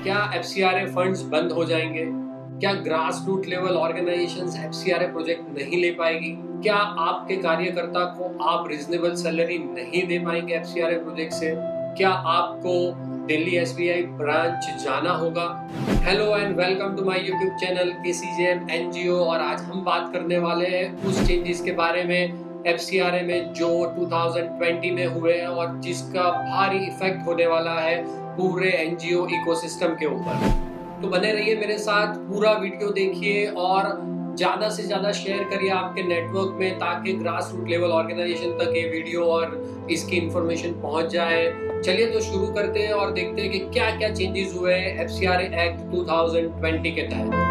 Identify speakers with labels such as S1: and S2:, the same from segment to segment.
S1: क्या FCRA funds बंद हो जाएंगे? क्या grass root level organisations FCRA project नहीं ले पाएगी? क्या आपके कार्यकर्ता को आप रीजनेबल सैलरी नहीं दे पाएंगे FCRA प्रोजेक्ट से? क्या आपको दिल्ली SBI ब्रांच जाना होगा? Hello and welcome to my YouTube channel KCJM NGO। और आज हम बात करने वाले हैं उस चेंजेस के बारे में FCRA में जो 2020 में हुए हैं और जिसका भारी इफेक्ट होने वाला है पूरे NGO इकोसिस्टम के ऊपर। तो बने रहिए मेरे साथ, पूरा वीडियो देखिए और ज्यादा से ज्यादा शेयर करिए आपके नेटवर्क में, ताकि ग्रास रूट लेवल ऑर्गेनाइजेशन तक ये वीडियो और इसकी इंफॉर्मेशन पहुंच जाए। चलिए तो शुरू करते हैं और देखते हैं कि क्या क्या चेंजेस हुए हैं FCRA एक्ट 2020 के तहत।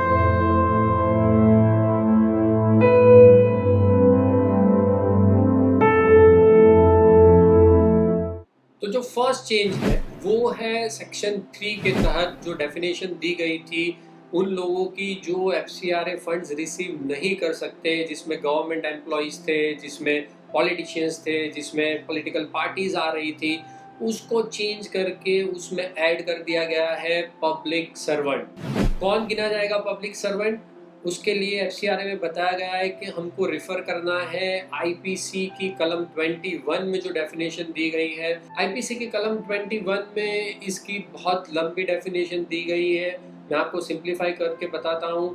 S1: तो जो फर्स्ट चेंज है वो है सेक्शन 3 के तहत जो डेफिनेशन दी गई थी उन लोगों की जो FCRA फंड्स रिसीव नहीं कर सकते, जिसमें गवर्नमेंट एम्प्लॉइज थे, जिसमें पॉलिटिशियंस थे, जिसमें पॉलिटिकल पार्टीज आ रही थी, उसको चेंज करके उसमें ऐड कर दिया गया है पब्लिक सर्वेंट। कौन गिना जाएगा पब्लिक सर्वेंट? उसके लिए FCRA में बताया गया है कि हमको रिफर करना है IPC की कलम 21 में जो डेफिनेशन दी गई है। IPC की कलम 21 में इसकी बहुत लंबी डेफिनेशन दी गई है। मैं आपको सिंप्लीफाई करके बताता हूँ।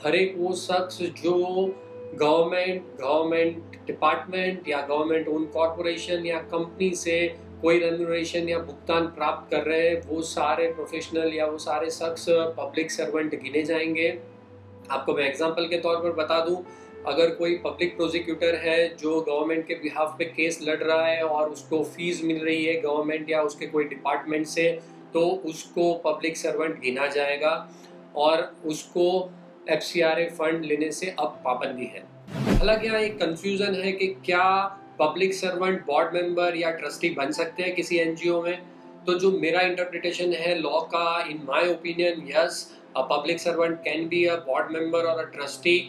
S1: हर एक वो शख्स जो गवर्नमेंट डिपार्टमेंट या गवर्नमेंट ओन कॉर्पोरेशन या कंपनी से कोई रेम्यूनरेशन या भुगतान प्राप्त कर रहे हैं, वो सारे प्रोफेशनल या वो सारे शख्स पब्लिक सर्वेंट गिने जाएंगे। आपको मैं एग्जांपल के तौर पर बता दूं, अगर कोई पब्लिक प्रोसिक्यूटर है जो गवर्नमेंट के बिहाफ पे केस लड़ रहा है और उसको फीस मिल रही है गवर्नमेंट या उसके कोई डिपार्टमेंट से, तो उसको पब्लिक सर्वेंट गिना जाएगा और उसको FCRA फंड लेने से अब पाबंदी है। हालांकि यहाँ एक कंफ्यूजन है कि क्या पब्लिक सर्वेंट बोर्ड मेंबर या ट्रस्टी बन सकते हैं किसी NGO में। तो जो मेरा इंटरप्रिटेशन है लॉ का, in my opinion, yes, a public servant can be a board member or a trustee,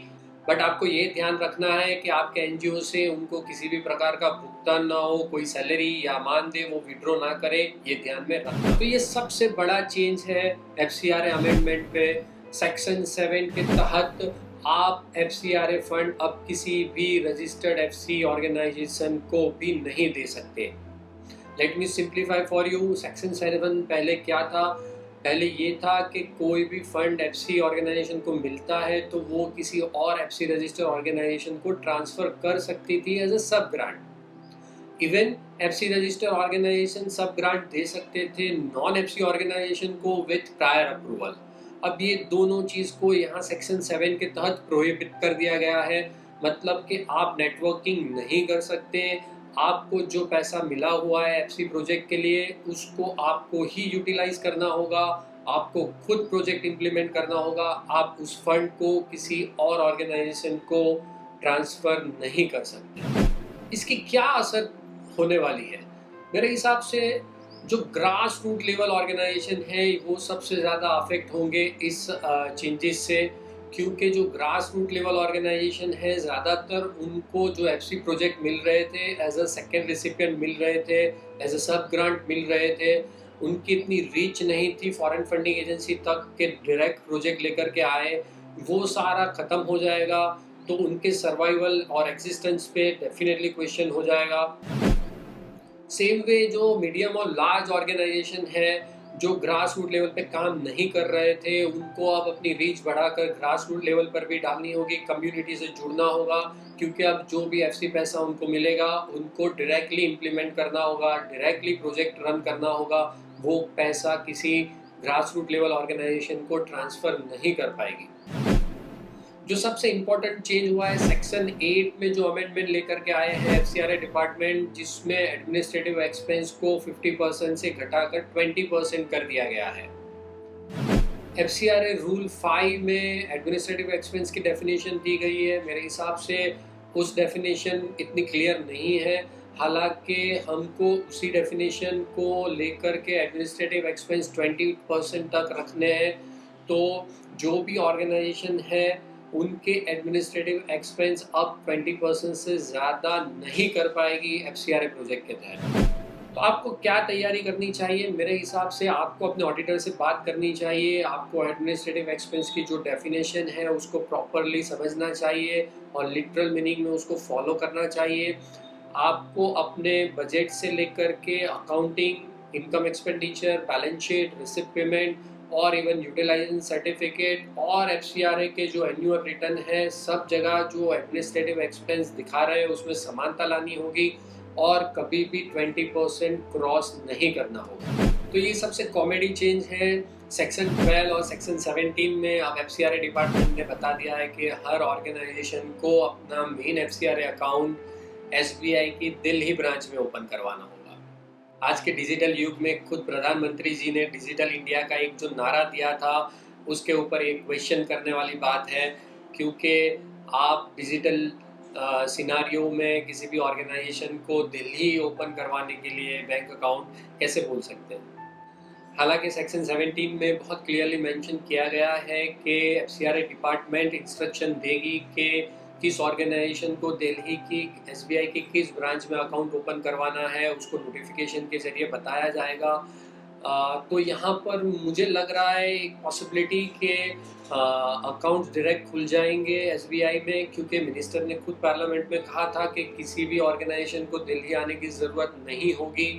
S1: but आपको ये ध्यान रखना है कि आपके NGO से उनको किसी भी प्रकार का भुगतान ना हो, कोई सैलरी या मानदेय वो विड्रॉ ना करे, ये ध्यान में रखना। तो ये सबसे बड़ा चेंज है FCRA अमेंडमेंट में। सेक्शन 7 के तहत आप FCRA फंड अब किसी भी रजिस्टर्ड FC ऑर्गेनाइजेशन को भी नहीं दे सकते। Let me simplify for you. Section 7 पहले क्या था? पहले ये था कि कोई भी फंड FC ऑर्गेनाइजेशन को मिलता है तो वो किसी और FC रजिस्टर ऑर्गेनाइजेशन को ट्रांसफर कर सकती थी as a sub grant. Even FC register organisation sub grant दे सकते थे नॉन FC ऑर्गेनाइजेशन को विथ प्रायर अप्रूवल। अब ये दोनों चीज को यहाँ सेक्शन 7 के तहत प्रोहिबिट कर दिया गया है। मतलब कि आप नेटवर्किंग नहीं कर सकते, आपको जो पैसा मिला हुआ है FC प्रोजेक्ट के लिए उसको आपको ही यूटिलाइज करना होगा, आपको खुद प्रोजेक्ट इंप्लीमेंट करना होगा। आप उस फंड को किसी और ऑर्गेनाइजेशन को ट्रांसफर नहीं कर सकते। इसकी क्या असर होने वाली है? मेरे हिसाब से जो ग्रास रूट लेवल ऑर्गेनाइजेशन है वो सबसे ज़्यादा अफेक्ट होंगे इस चेंजेस से, क्योंकि जो ग्रास रूट लेवल ऑर्गेनाइजेशन है ज़्यादातर उनको जो FC प्रोजेक्ट मिल रहे थे एज अ सेकेंड रेसिपिएंट मिल रहे थे, एज अ सब ग्रांट मिल रहे थे, उनकी इतनी रीच नहीं थी फॉरेन फंडिंग एजेंसी तक के डायरेक्ट प्रोजेक्ट लेकर के आए। वो सारा ख़त्म हो जाएगा तो उनके सर्वाइवल और एग्जिस्टेंस पे डेफिनेटली क्वेश्चन हो जाएगा। सेम वे जो मीडियम और लार्ज ऑर्गेनाइजेशन है जो ग्रास रूट लेवल पे काम नहीं कर रहे थे, उनको अब अपनी रीच बढ़ाकर ग्रास रूट लेवल पर भी डालनी होगी, कम्युनिटी से जुड़ना होगा, क्योंकि अब जो भी FC पैसा उनको मिलेगा उनको डायरेक्टली इम्प्लीमेंट करना होगा, डायरेक्टली प्रोजेक्ट रन करना होगा। वो पैसा किसी ग्रास रूट लेवल ऑर्गेनाइजेशन को ट्रांसफर नहीं कर पाएगी। जो सबसे इम्पोर्टेंट चेंज हुआ है सेक्शन 8 में जो अमेंडमेंट लेकर के आए हैं FCRA डिपार्टमेंट, जिसमें एडमिनिस्ट्रेटिव एक्सपेंस को 50% से घटाकर 20% कर दिया गया है। FCRA रूल 5 में एडमिनिस्ट्रेटिव एक्सपेंस की डेफिनेशन दी गई है। मेरे हिसाब से उस डेफिनेशन इतनी क्लियर नहीं है, हालांकि हमको उसी डेफिनेशन को लेकर के एडमिनिस्ट्रेटिव एक्सपेंस 20% तक रखने हैं। तो जो भी ऑर्गेनाइजेशन है उनके एडमिनिस्ट्रेटिव एक्सपेंस अब 20% से ज़्यादा नहीं कर पाएगी FCRA प्रोजेक्ट के तहत। तो आपको क्या तैयारी करनी चाहिए? मेरे हिसाब से आपको अपने ऑडिटर से बात करनी चाहिए, आपको एडमिनिस्ट्रेटिव एक्सपेंस की जो डेफिनेशन है उसको प्रॉपरली समझना चाहिए और लिटरल मीनिंग में उसको फॉलो करना चाहिए। आपको अपने बजट से लेकर के accounting, income expenditure, balance sheet, receipt payment और इवन यूटिलाइजेशन सर्टिफिकेट और एफसीआरए के जो एनुअल रिटर्न है, सब जगह जो एडमिनिस्ट्रेटिव एक्सपेंस दिखा रहे हैं उसमें समानता लानी होगी और कभी भी 20% क्रॉस नहीं करना होगा। तो ये सबसे कॉमेडी चेंज है। सेक्शन 12 और सेक्शन 17 में अब एफसीआरए डिपार्टमेंट ने बता दिया है कि हर ऑर्गेनाइजेशन को अपना मेन एफसीआरए अकाउंट एसबीआई की दिल्ली ब्रांच में ओपन करवाना होगा। आज के डिजिटल युग में खुद प्रधानमंत्री जी ने डिजिटल इंडिया का एक जो नारा दिया था उसके ऊपर एक क्वेश्चन करने वाली बात है, क्योंकि आप डिजिटल सिनारियो में किसी भी ऑर्गेनाइजेशन को दिल्ली ओपन करवाने के लिए बैंक अकाउंट कैसे बोल सकते हैं। हालांकि सेक्शन 17 में बहुत क्लियरली मेंशन किया गया है कि एफसीआरए डिपार्टमेंट इंस्ट्रक्शन देगी कि किस ऑर्गेनाइजेशन को दिल्ली की एसबीआई की किस ब्रांच में अकाउंट ओपन करवाना है, उसको नोटिफिकेशन के जरिए बताया जाएगा। तो यहाँ पर मुझे लग रहा है एक पॉसिबिलिटी के अकाउंट्स डायरेक्ट खुल जाएंगे एसबीआई में, क्योंकि मिनिस्टर ने खुद पार्लियामेंट में कहा था कि किसी भी ऑर्गेनाइजेशन को दिल्ली आने की ज़रूरत नहीं होगी।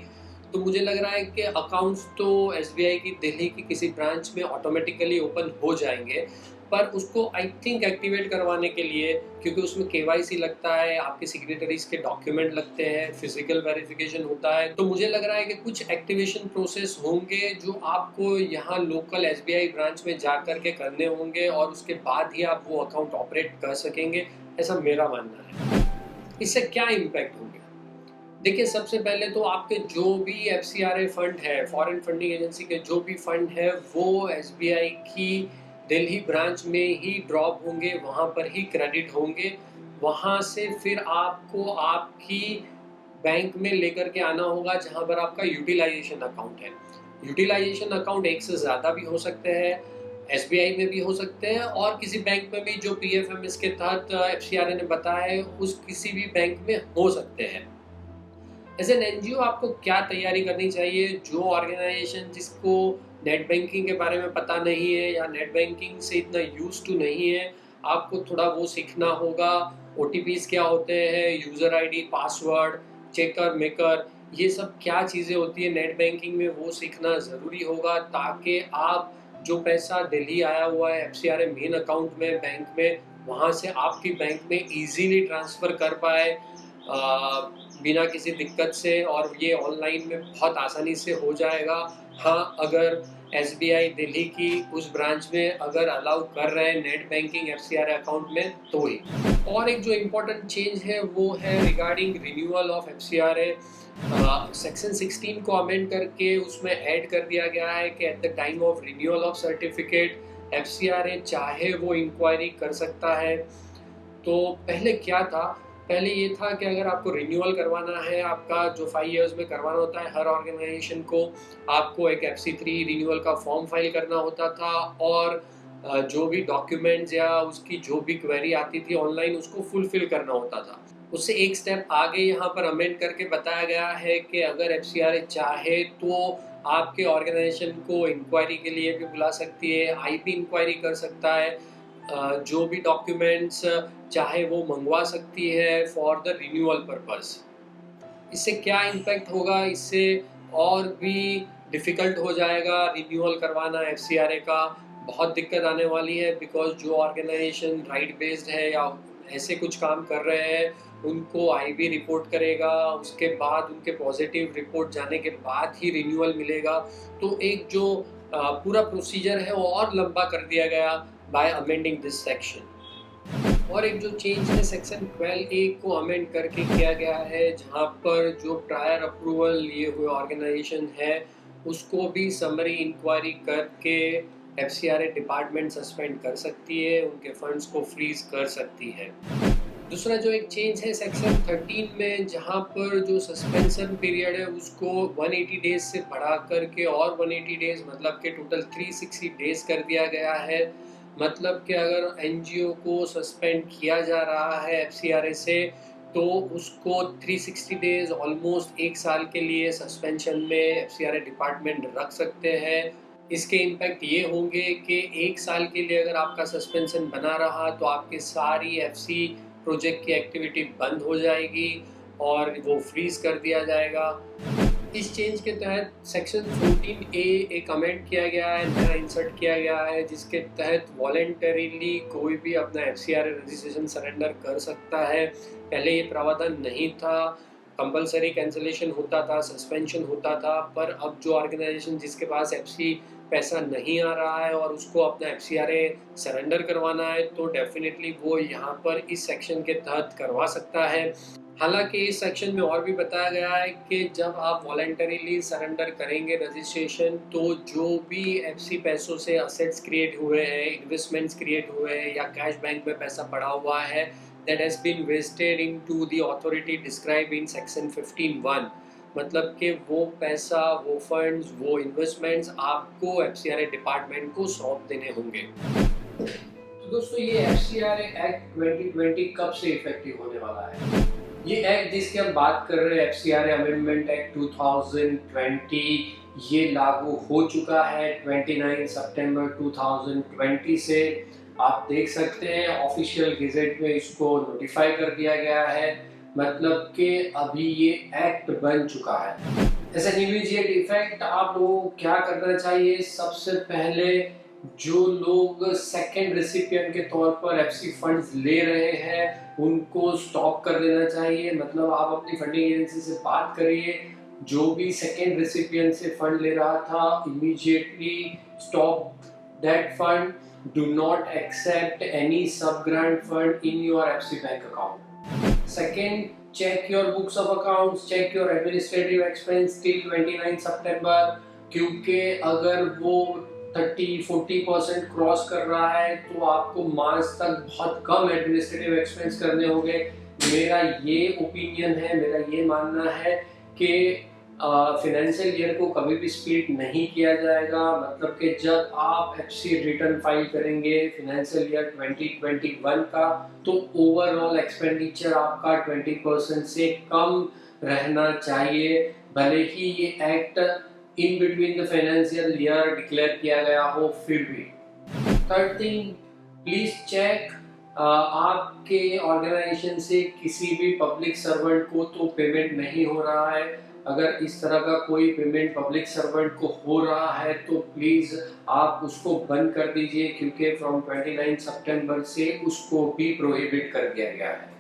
S1: तो मुझे लग रहा है कि अकाउंट्स तो एसबीआई की दिल्ली की किसी ब्रांच में ऑटोमेटिकली ओपन हो जाएंगे, पर उसको आई थिंक एक्टिवेट करवाने के लिए, क्योंकि उसमें केवाईसी लगता है, आपके सिग्नेटरीज के डॉक्यूमेंट लगते हैं, फिजिकल वेरिफिकेशन होता है, तो मुझे लग रहा है कि कुछ एक्टिवेशन प्रोसेस होंगे जो आपको यहाँ लोकल एसबीआई ब्रांच में जा कर के करने होंगे और उसके बाद ही आप वो अकाउंट ऑपरेट कर सकेंगे, ऐसा मेरा मानना है। इससे क्या इम्पैक्ट होंगे? देखिए, सबसे पहले तो आपके जो भी एफसीआरए फंड है, फॉरेन फंडिंग एजेंसी के जो भी फंड है, वो एसबीआई की दिल्ली ब्रांच में ही ड्रॉप होंगे, वहाँ पर ही क्रेडिट होंगे। वहाँ से फिर आपको आपकी बैंक में लेकर के आना होगा जहाँ पर आपका यूटिलाइजेशन अकाउंट है। यूटिलाइजेशन अकाउंट एक से ज़्यादा भी हो सकते हैं, एसबीआई में भी हो सकते हैं और किसी बैंक में भी जो पीएफएमएस के तहत एफसीआरए ने बताया है उस किसी भी बैंक में हो सकते हैं। एज एन एनजीओ आपको क्या तैयारी करनी चाहिए? जो ऑर्गेनाइजेशन जिसको नेट बैंकिंग के बारे में पता नहीं है या नेट बैंकिंग से इतना यूज टू नहीं है, आपको थोड़ा वो सीखना होगा। ओटीपीज क्या होते हैं, user ID, password, checker maker, ये सब क्या चीज़ें होती है नेट बैंकिंग में, वो सीखना ज़रूरी होगा ताकि आप जो पैसा दिल्ली आया हुआ है एफसीआरए मेन अकाउंट में बैंक में, वहाँ से आपकी बैंक में इजीली ट्रांसफ़र कर पाए बिना किसी दिक्कत से, और ये ऑनलाइन में बहुत आसानी से हो जाएगा। हाँ, अगर एसबीआई दिल्ली की उस ब्रांच में अगर अलाउ कर रहे हैं नेट बैंकिंग एफसीआरए अकाउंट में तो ही। और एक जो इम्पोर्टेंट चेंज है वो है regarding renewal of FCRA. Section 16 को अमेंड करके उसमें ऐड कर दिया गया है कि at the time of renewal of certificate FCRA चाहे वो इंक्वायरी कर सकता है। तो पहले क्या था? पहले ये था कि अगर आपको रिन्यूअल करवाना है, आपका जो 5 इयर्स में करवाना होता है हर ऑर्गेनाइजेशन को, आपको एक FC3 रिन्यूअल का फॉर्म फाइल करना होता था और जो भी डॉक्यूमेंट्स या उसकी जो भी क्वेरी आती थी ऑनलाइन उसको फुलफिल करना होता था। उससे एक स्टेप आगे यहाँ पर अमेंड करके बताया गया है कि अगर एफसीआरए चाहे तो आपके ऑर्गेनाइजेशन को इंक्वायरी के लिए भी बुला सकती है, आईपी इंक्वायरी कर सकता है, जो भी डॉक्यूमेंट्स चाहे वो मंगवा सकती है फॉर द रिन्यूअल पर्पस। इससे क्या इम्पैक्ट होगा? इससे और भी डिफ़िकल्ट हो जाएगा रिन्यूअल करवाना एफसीआरए का, बहुत दिक्कत आने वाली है, बिकॉज़ जो ऑर्गेनाइजेशन राइट बेस्ड है या ऐसे कुछ काम कर रहे हैं उनको आईबी रिपोर्ट करेगा, उसके बाद उनके पॉजिटिव रिपोर्ट जाने के बाद ही रिन्यूअल मिलेगा। तो एक जो पूरा प्रोसीजर है वो और लंबा कर दिया गया बाय अमेंडिंग दिस सेक्शन। और एक जो चेंज है सेक्शन 12A को अमेंड करके किया गया है, जहां पर जो प्रायर अप्रूवल लिए हुए ऑर्गेनाइजेशन है उसको भी समरी इंक्वायरी करके एफसीआरए डिपार्टमेंट सस्पेंड कर सकती है, उनके फंड्स को फ्रीज कर सकती है। दूसरा जो एक चेंज है सेक्शन 13 में, जहां पर जो सस्पेंशन पीरियड है उसको 180 डेज से बढ़ा करके और 180 डेज मतलब के टोटल 360 डेज कर दिया गया है। मतलब कि अगर एनजीओ को सस्पेंड किया जा रहा है एफसीआरए से तो उसको 360 डेज ऑलमोस्ट 1 साल के लिए सस्पेंशन में FCRA डिपार्टमेंट रख सकते हैं। इसके इम्पैक्ट ये होंगे कि 1 साल के लिए अगर आपका सस्पेंशन बना रहा तो आपकी सारी FC प्रोजेक्ट की एक्टिविटी बंद हो जाएगी और वो फ्रीज कर दिया जाएगा। इस चेंज के तहत सेक्शन 14A एक अमेंड किया गया है, नया इंसर्ट किया गया है, जिसके तहत वॉलेंटरीली कोई भी अपना FCRA रजिस्ट्रेशन सरेंडर कर सकता है। पहले ये प्रावधान नहीं था, कंपलसरी कैंसिलेशन होता था, सस्पेंशन होता था, पर अब जो ऑर्गेनाइजेशन जिसके पास FC पैसा नहीं आ रहा है और उसको अपना FCRA सरेंडर करवाना है तो डेफिनेटली वो यहाँ पर इस सेक्शन के तहत करवा सकता है। हालांकि इस सेक्शन में और भी बताया गया है कि जब आप वॉलेंटरीली सरेंडर करेंगे रजिस्ट्रेशन तो जो भी FC पैसों से असेट्स क्रिएट हुए हैं, इन्वेस्टमेंट्स क्रिएट हुए हैं या कैश बैंक में पैसा पड़ा हुआ है that has been vested into the authority described in section 15(1), मतलब कि वो पैसा, वो फंड्स, वो इन्वेस्टमेंट्स आपको FCRA डिपार्टमेंट को सौंप देने होंगे। तो दोस्तों ये FCRA एक्ट 2020 कब से इफेक्टिव होने वाला है? ये एक्ट जिसकी हम बात कर रहे हैं FCRA अमेंडमेंट एक्ट 2020 ये लागू हो चुका है 29 सितंबर 2020 से। आप देख सकते हैं ऑफिशियल गेजेट में इसको नोटिफाई कर दिया गया है, मतलब कि अभी ये एक्ट बन चुका है। एज एन इमीडिएट इफेक्ट आप लोगों को क्या करना चाहिए? सबसे पहले जो लोग सेकंड रेसिपिएंट के तौर पर FC फंड्स ले रहे हैं उनको स्टॉप कर देना चाहिए। मतलब आप अपनी फंडिंग एजेंसी से बात करिए, जो भी सेकंड रेसिपिएंट से फंड ले रहा था immediately stop that fund. Do not accept any sub grant fund in your FC bank account. Second, check your books of accounts, check your administrative expense till 29 सितंबर, क्योंकि अगर वो 30-40% क्रॉस कर रहा है तो आपको मार्च तक बहुत कम एडमिनिस्ट्रेटिव एक्सपेंस करने होंगे। मेरा ये ओपिनियन है, मेरा ये मानना है कि फाइनेंशियल ईयर को कभी भी स्प्लिट नहीं किया जाएगा। मतलब कि जब आप FC रिटर्न फाइल करेंगे फाइनेंशियल ईयर 2021 का तो ओवरऑल एक्सपेंडिचर आपका 20% से कम रहना चाहिए, भले ही ये act in between the financial year declare किया गया हो फिर भी। थर्ड थिंग, प्लीज चेक आपके ऑर्गेनाइजेशन से किसी भी पब्लिक सर्वेंट को तो पेमेंट नहीं हो रहा है। अगर इस तरह का कोई पेमेंट पब्लिक सर्वेंट को हो रहा है तो प्लीज आप उसको बंद कर दीजिए, क्योंकि फ्रॉम 29 सितंबर से उसको भी प्रोहिबिट कर दिया गया है।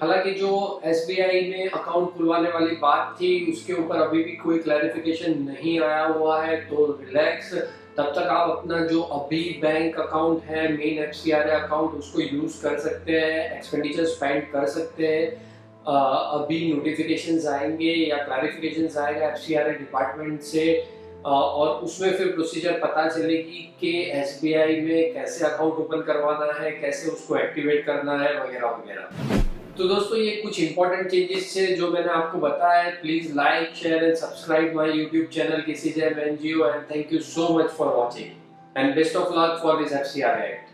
S1: हालांकि जो SBI में अकाउंट खुलवाने वाली बात थी उसके ऊपर अभी भी कोई क्लैरिफिकेशन नहीं आया हुआ है, तो रिलैक्स। तब तक आप अपना जो अभी बैंक अकाउंट है, मेन FCRA अकाउंट, उसको यूज कर सकते हैं, एक्सपेंडिचर स्पेंड कर सकते हैं। अभी नोटिफिकेशंस आएंगे या क्लैरिफिकेशंस आएगा FCRA डिपार्टमेंट से और उसमें फिर प्रोसीजर पता चलेगी कि SBI में कैसे अकाउंट ओपन करवाना है, कैसे उसको एक्टिवेट करना है वगैरह वगैरह। तो दोस्तों ये कुछ इंपॉर्टेंट चेंजेस थे जो मैंने आपको बताया। Please like, share and subscribe my YouTube channel किसी NGO, and thank you so much for watching and best of luck for this FCRA act.